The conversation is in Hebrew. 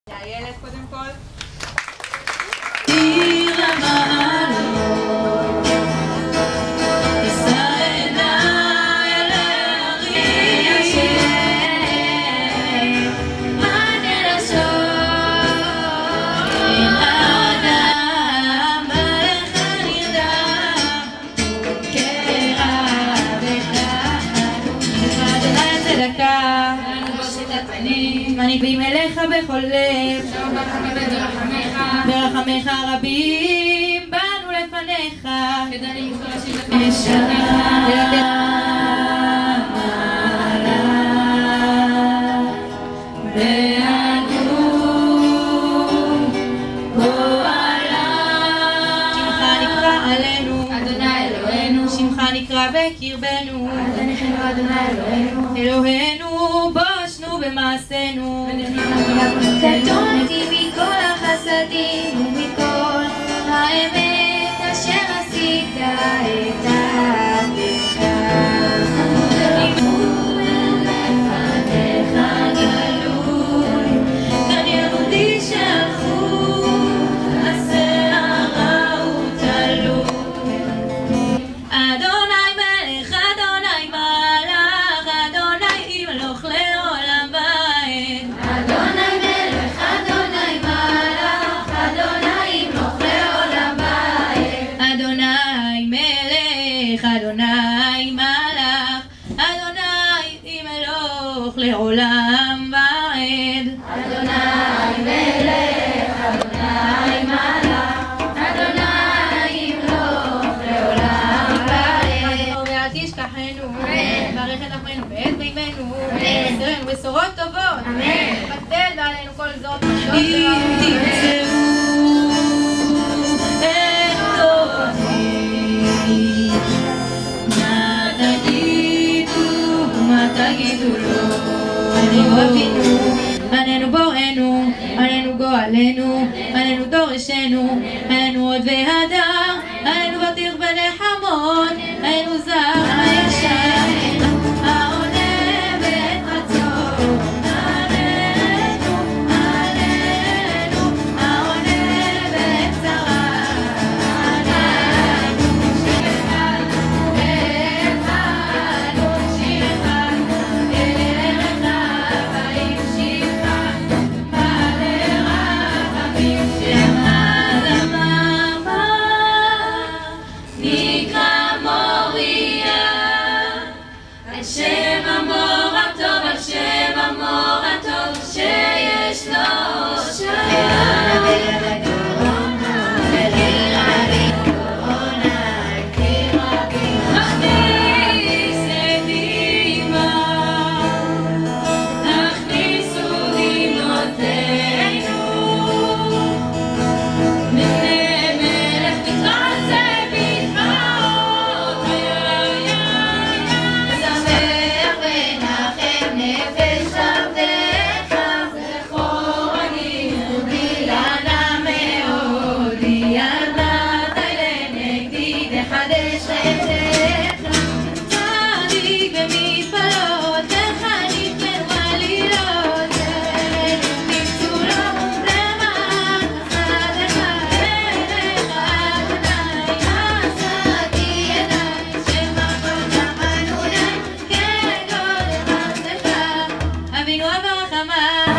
איילת קודם כל. עיר המעלות, אשא עיניי אל ההרים, מענה לשון, אם אדם בלך נרדם, קרע וחדות, אדוני הצדקה, מניבים אליך בכל לב, ברחמך רבים באנו לפניך, שמך נקרא עלינו, אדוני אלוהינו, שמך נקרא בקרבנו, אלוהינו בושנו במעשינו, קטונתי מכל החסדים ומכל האמת אשר עשית את עבדך. נימול לפניך גלוי, כאן יהודי שהלכו, השערה הוא תלוי. אדוני מלך, אדוני מלך, אדוני ימלוך לעולם ועד. אדוני מלך, אדוני מלך, אדוני ימלוך לעולם ועד. אדוני מלך, אדוני מלך, אדוני ימלוך לעולם ועד. אדוני מלך, אדוני מלך, אדוני ימלוך לעולם ועד. ואל תשכחנו, ברך את אחרינו ואת בימינו, ובשרנו בשורות טובות, בטל ועלינו כל זאת. אם תמצאו את אותי, מה תגידו לו? עלינו אבינו, עלינו בוראנו, עלינו גואלנו, עלינו דורשנו, עלינו עוד והדר, עלינו בטיח ונחמות, עלינו זר הישר, העונה בעת רצון, עלינו, עלינו, העונה בעת צרה, עלינו, שיר אחד, שיר אחד, דרך הבאים שירה, לרחמים שמד המאמר, נקרא מוריה, על שם המור הטוב, על שם המור הטוב, שיש לו אבינו אברהם